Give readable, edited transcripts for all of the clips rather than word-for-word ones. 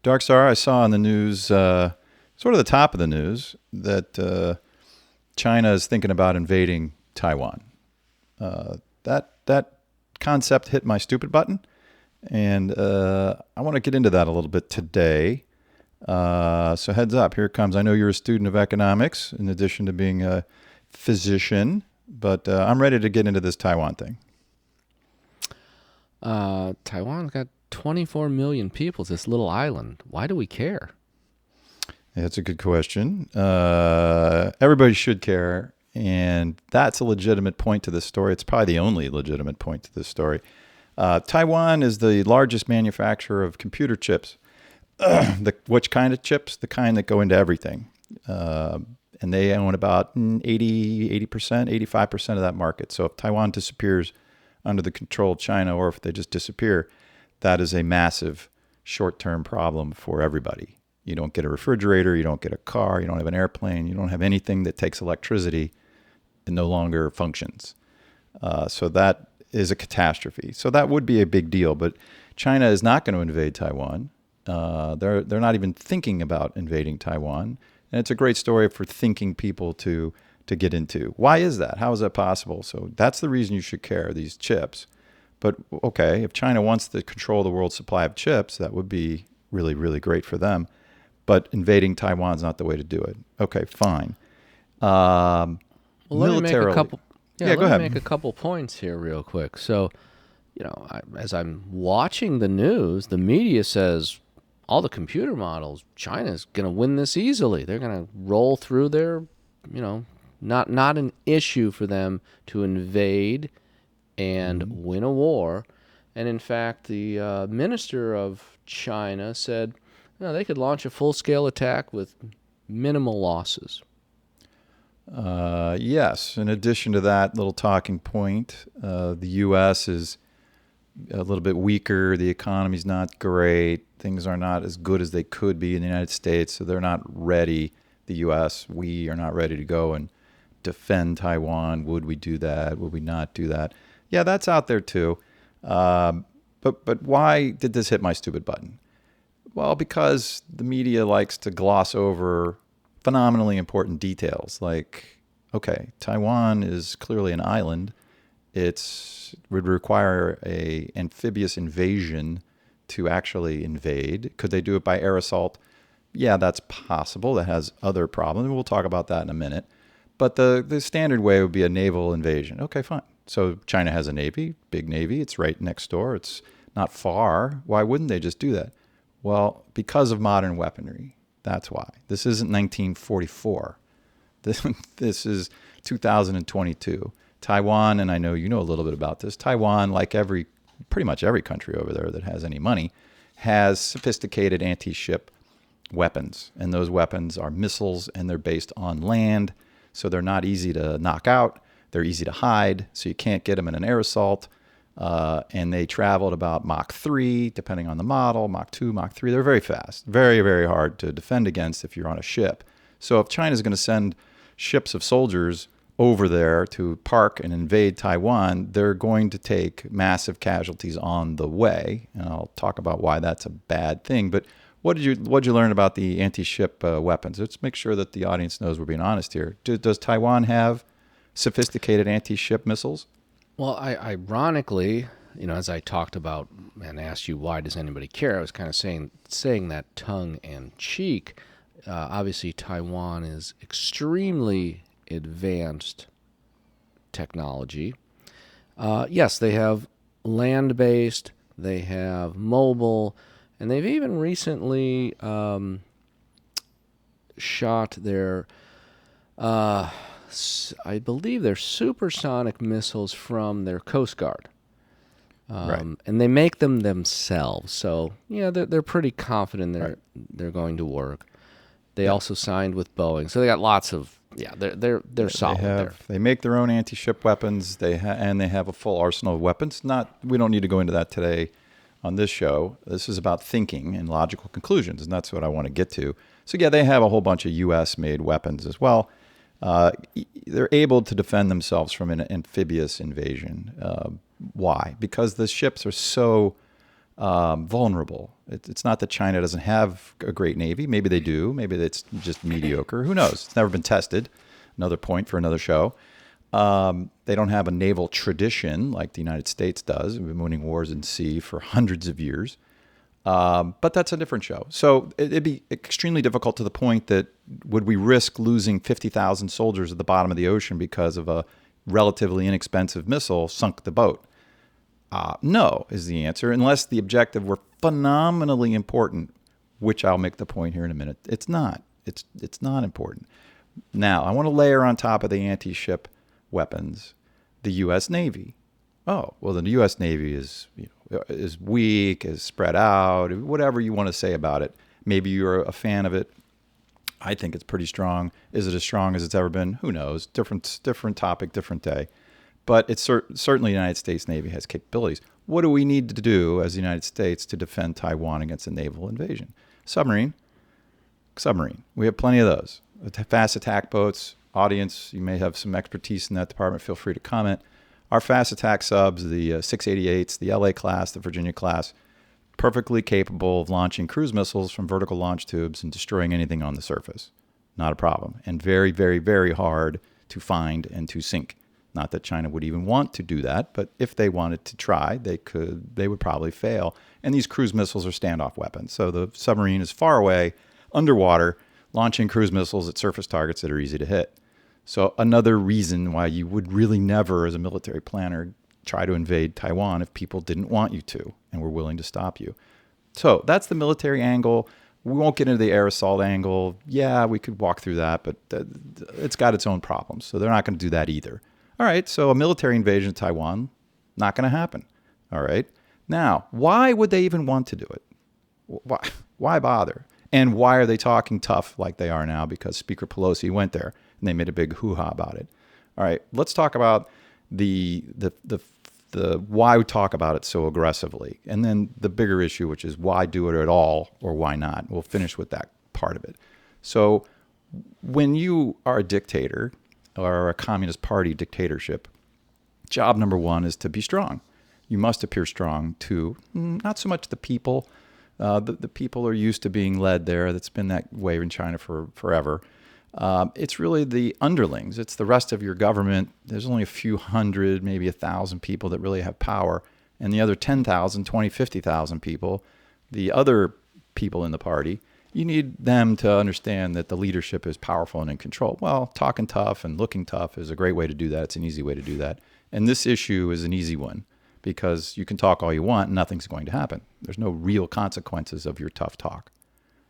Dark Star, I saw on the news, sort of the top of the news, that China is thinking about invading Taiwan. That concept hit my stupid button, and I want to get into that a little bit today. So heads up, here it comes. I know you're a student of economics in addition to being a physician, but I'm ready to get into this Taiwan thing. Taiwan's got 24 million people. It's this little island. Why do we care? That's a good question. Everybody should care, and that's a legitimate point to this story. It's probably the only legitimate point to this story. Taiwan is the largest manufacturer of computer chips. Which kind of chips? The kind that go into everything. And they own about 80%, 85% of that market. So if Taiwan disappears under the control of China, or if they just disappear, that is a massive short-term problem for everybody. You don't get a refrigerator, you don't get a car, you don't have an airplane, you don't have anything that takes electricity and no longer functions. So that is a catastrophe. So that would be a big deal, but China is not going to invade Taiwan. They're not even thinking about invading Taiwan. And it's a great story for thinking people to get into. Why is that? How is that possible? So that's the reason you should care, these chips. But okay, if China wants to control the world's supply of chips, that would be really, really great for them. But invading Taiwan is not the way to do it. Okay, fine. Well, let me make a couple. Go let ahead. me make a couple points here, real quick. So, as I'm watching the news, the media says all the computer models, China's going to win this easily. They're going to roll through their, not an issue for them to invade and win a war. And in fact, the minister of China said, they could launch a full-scale attack with minimal losses. Yes. In addition to that little talking point, the U.S. is a little bit weaker. The economy's not great. Things are not as good as they could be in the United States, so they're not ready. The U.S., we are not ready to go and defend Taiwan. Would we do that? Would we not do that? Yeah, that's out there too. But why did this hit my stupid button? Well, because the media likes to gloss over phenomenally important details. Like, okay, Taiwan is clearly an island. It would require a amphibious invasion to actually invade. Could they do it by air assault? Yeah, that's possible. That has other problems. We'll talk about that in a minute. But the standard way would be a naval invasion. Okay, fine. So China has a navy, big navy. It's right next door. It's not far. Why wouldn't they just do that? Well, because of modern weaponry. That's why. This isn't 1944. This is 2022. Taiwan, and I know you know a little bit about this, Taiwan, like pretty much every country over there that has any money, has sophisticated anti-ship weapons. And those weapons are missiles, and they're based on land, so they're not easy to knock out. They're easy to hide, so you can't get them in an air assault. And they travel at about Mach 3, depending on the model, Mach 2, Mach 3. They're very fast, very, very hard to defend against if you're on a ship. So if China's going to send ships of soldiers over there to park and invade Taiwan, they're going to take massive casualties on the way. And I'll talk about why that's a bad thing. But what did you learn about the anti-ship weapons? Let's make sure that the audience knows we're being honest here. Does Taiwan have sophisticated anti-ship missiles? Well, ironically, as I talked about and asked you why does anybody care, I was kind of saying that tongue in cheek. Obviously, Taiwan is extremely advanced technology. Yes, they have land-based, they have mobile, and they've even recently shot their, I believe they're supersonic missiles from their Coast Guard. Right. And they make them themselves. So, they're pretty confident they're going to work. They also signed with Boeing. So they got lots of, they're solid there. They make their own anti-ship weapons, and they have a full arsenal of weapons. We don't need to go into that today on this show. This is about thinking and logical conclusions, and that's what I want to get to. So, yeah, they have a whole bunch of U.S.-made weapons as well. They're able to defend themselves from an amphibious invasion. Why? Because the ships are so vulnerable. It's not that China doesn't have a great navy. Maybe they do. Maybe it's just mediocre. Who knows? It's never been tested. Another point for another show. They don't have a naval tradition like the United States does. We've been winning wars in sea for hundreds of years. But that's a different show. So it'd be extremely difficult to the point that would we risk losing 50,000 soldiers at the bottom of the ocean because of a relatively inexpensive missile sunk the boat? No is the answer, unless the objective were phenomenally important, which I'll make the point here in a minute. It's not. It's not important. Now, I want to layer on top of the anti-ship weapons the U.S. Navy. Oh, well, the U.S. Navy is weak, is spread out, whatever you want to say about it. Maybe you're a fan of it. I think it's pretty strong. Is it as strong as it's ever been? Who knows? Different topic, different day. But it's certainly the United States Navy has capabilities. What do we need to do as the United States to defend Taiwan against a naval invasion? Submarine. We have plenty of those. Fast attack boats. Audience, you may have some expertise in that department. Feel free to comment. Our fast attack subs, the 688s, the LA class, the Virginia class, perfectly capable of launching cruise missiles from vertical launch tubes and destroying anything on the surface. Not a problem. And very, very, very hard to find and to sink. Not that China would even want to do that, but if they wanted to try, they would probably fail. And these cruise missiles are standoff weapons. So the submarine is far away, underwater, launching cruise missiles at surface targets that are easy to hit. So another reason why you would really never, as a military planner, try to invade Taiwan if people didn't want you to and were willing to stop you. So that's the military angle. We won't get into the air assault angle. Yeah, we could walk through that, but it's got its own problems. So they're not going to do that either. All right, so a military invasion of Taiwan, not going to happen. All right. Now, why would they even want to do it? Why bother? And why are they talking tough like they are now? Because Speaker Pelosi went there and they made a big hoo-ha about it. All right, let's talk about the why we talk about it so aggressively, and then the bigger issue, which is why do it at all or why not. We'll finish with that part of it. So when you are a dictator or a communist party dictatorship, job number one is to be strong. You must appear strong to not so much the people. The people are used to being led there. That's been that way in China for forever. It's really the underlings. It's the rest of your government. There's only a few hundred, maybe 1,000 people that really have power. And the other 10,000, 20, 50,000 people, the other people in the party, you need them to understand that the leadership is powerful and in control. Well, talking tough and looking tough is a great way to do that. It's an easy way to do that. And this issue is an easy one because you can talk all you want and nothing's going to happen. There's no real consequences of your tough talk.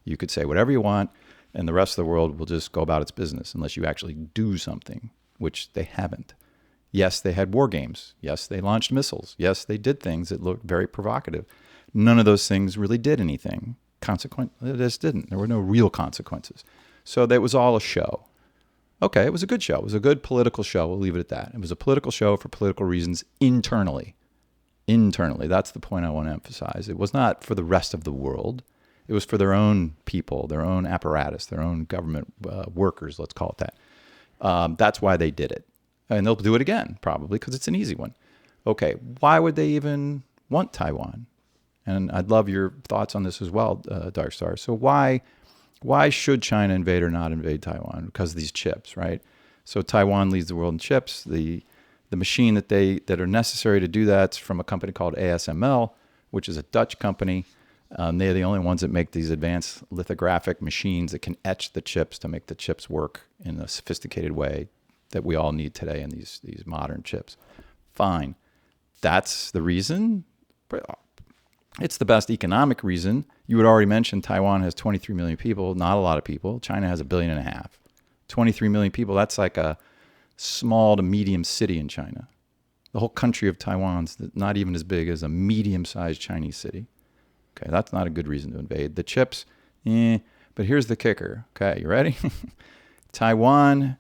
You could say whatever you want, and the rest of the world will just go about its business unless you actually do something, which they haven't. Yes, they had war games. Yes, they launched missiles. Yes, they did things that looked very provocative. None of those things really did anything. They just didn't. There were no real consequences. So that was all a show. Okay, it was a good show. It was a good political show. We'll leave it at that. It was a political show for political reasons internally. Internally. That's the point I want to emphasize. It was not for the rest of the world. It was for their own people, their own apparatus, their own government workers, let's call it that. That's why they did it. And they'll do it again, probably, because it's an easy one. Okay, why would they even want Taiwan? And I'd love your thoughts on this as well, Dark Star. So why should China invade or not invade Taiwan? Because of these chips, right? So Taiwan leads the world in chips. The machine that are necessary to do that's from a company called ASML, which is a Dutch company. They're the only ones that make these advanced lithographic machines that can etch the chips to make the chips work in a sophisticated way that we all need today in these modern chips. Fine. That's the reason. It's the best economic reason. You had already mentioned Taiwan has 23 million people, not a lot of people. China has 1.5 billion. 23 million people, that's like a small to medium city in China. The whole country of Taiwan's not even as big as a medium-sized Chinese city. Okay, that's not a good reason to invade. The chips, but here's the kicker. Okay, you ready? Taiwan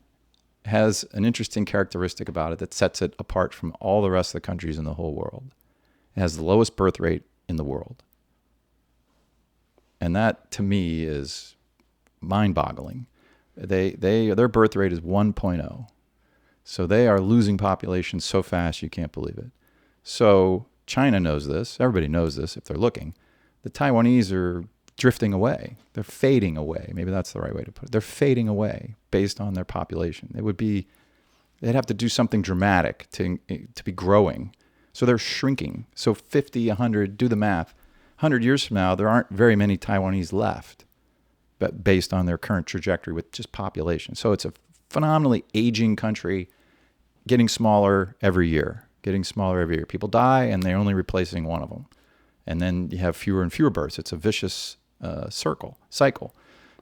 has an interesting characteristic about it that sets it apart from all the rest of the countries in the whole world. It has the lowest birth rate in the world. And that, to me, is mind-boggling. Their birth rate is 1.0. So they are losing population so fast you can't believe it. So China knows this. Everybody knows this if they're looking. The Taiwanese are drifting away. They're fading away. Maybe that's the right way to put it. They're fading away based on their population. They'd have to do something dramatic to be growing. So they're shrinking. So 50, 100, do the math. 100 years from now, there aren't very many Taiwanese left, but based on their current trajectory with just population. So it's a phenomenally aging country, getting smaller every year, People die, and they're only replacing one of them. And then you have fewer and fewer births. It's a vicious cycle.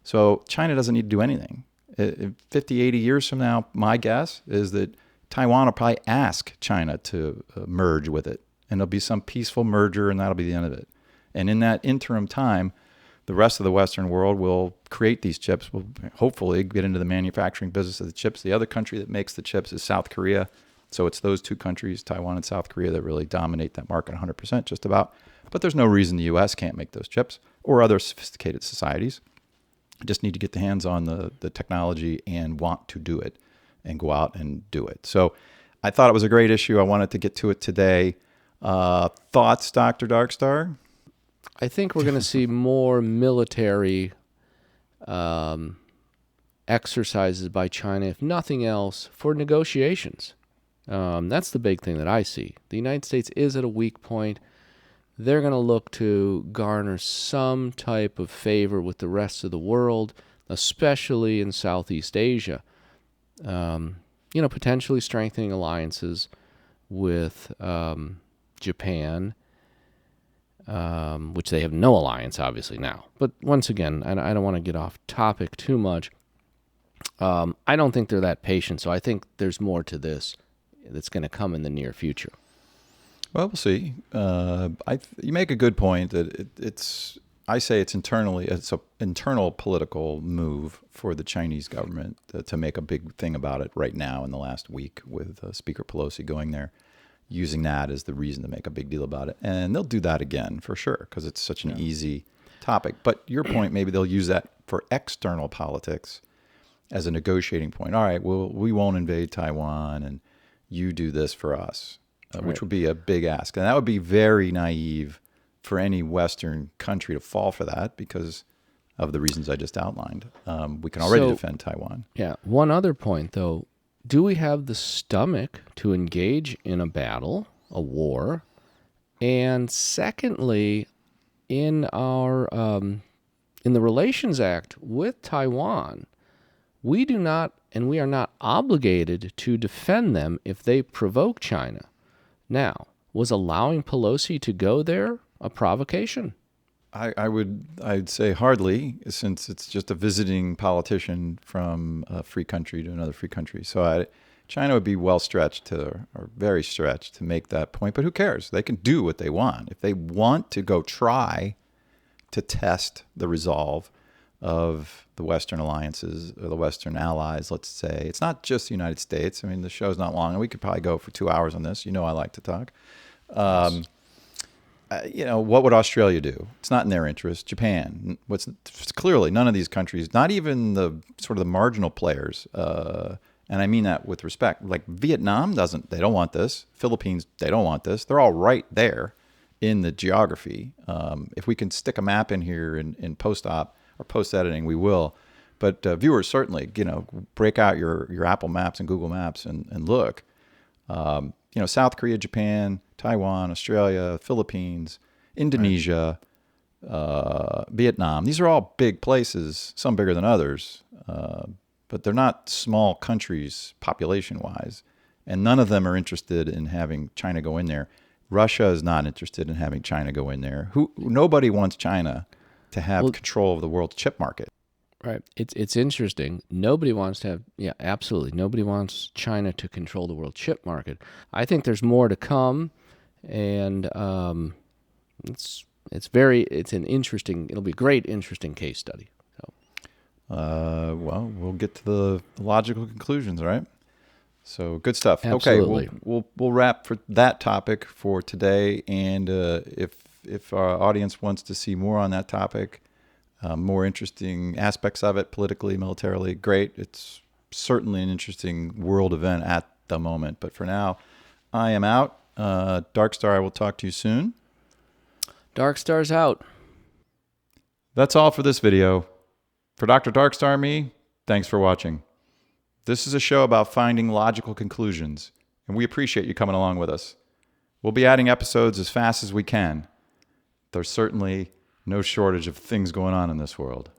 So China doesn't need to do anything. 50, 80 years from now, my guess is that Taiwan will probably ask China to merge with it. And there'll be some peaceful merger, and that'll be the end of it. And in that interim time, the rest of the Western world will create these chips. We'll hopefully get into the manufacturing business of the chips. The other country that makes the chips is South Korea. So it's those two countries, Taiwan and South Korea, that really dominate that market 100% just about. But there's no reason the U.S. can't make those chips or other sophisticated societies. Just need to get the hands on the technology and want to do it and go out and do it. So I thought it was a great issue. I wanted to get to it today. Thoughts, Dr. Darkstar? I think we're going to see more military exercises by China, if nothing else, for negotiations. That's the big thing that I see. The United States is at a weak point. They're going to look to garner some type of favor with the rest of the world, especially in Southeast Asia. Potentially strengthening alliances with Japan, which they have no alliance, obviously, now. But once again, I don't want to get off topic too much. I don't think they're that patient, so I think there's more to this that's going to come in the near future. Well, we'll see. You make a good point that I say it's an internal political move for the Chinese government to make a big thing about it right now in the last week with Speaker Pelosi going there, using that as the reason to make a big deal about it. And they'll do that again for sure because it's such an easy topic. But your point, maybe they'll use that for external politics as a negotiating point. All right, well, we won't invade Taiwan and you do this for us, which would be a big ask. And that would be very naive for any Western country to fall for that because of the reasons I just outlined. We can already defend Taiwan. Yeah. One other point, though. Do we have the stomach to engage in a battle, a war? And secondly, in our in the Relations Act with Taiwan, we do not, and we are not obligated to defend them if they provoke China. Now, was allowing Pelosi to go there a provocation? I'd say hardly, since it's just a visiting politician from a free country to another free country. So China would be well stretched or very stretched to make that point. But who cares? They can do what they want. If they want to go try to test the resolve of the Western alliances or the Western allies, let's say. It's not just the United States. I mean, the show's not long, and we could probably go for 2 hours on this. You know I like to talk. Yes. What would Australia do? It's not in their interest. Japan. Clearly none of these countries, not even the sort of the marginal players, and I mean that with respect. Like Vietnam they don't want this. Philippines, they don't want this. They're all right there in the geography. If we can stick a map in here in post-op or post-editing, we will. But viewers, certainly, break out your Apple Maps and Google Maps and look. South Korea, Japan, Taiwan, Australia, Philippines, Indonesia, Vietnam. These are all big places, some bigger than others, but they're not small countries population-wise, and none of them are interested in having China go in there. Russia is not interested in having China go in there. Nobody wants China to have control of the world's chip market. Right. It's interesting. Nobody wants to have, absolutely. Nobody wants China to control the world chip market. I think there's more to come, and it'll be a great, interesting case study. So. We'll get to the logical conclusions, right? So good stuff. Absolutely. Okay, we'll wrap for that topic for today, and if our audience wants to see more on that topic, more interesting aspects of it, politically, militarily, great. It's certainly an interesting world event at the moment. But for now, I am out. Darkstar, I will talk to you soon. Dark Star's out. That's all for this video. For Dr. Darkstar and me, thanks for watching. This is a show about finding logical conclusions, and we appreciate you coming along with us. We'll be adding episodes as fast as we can. There's certainly no shortage of things going on in this world.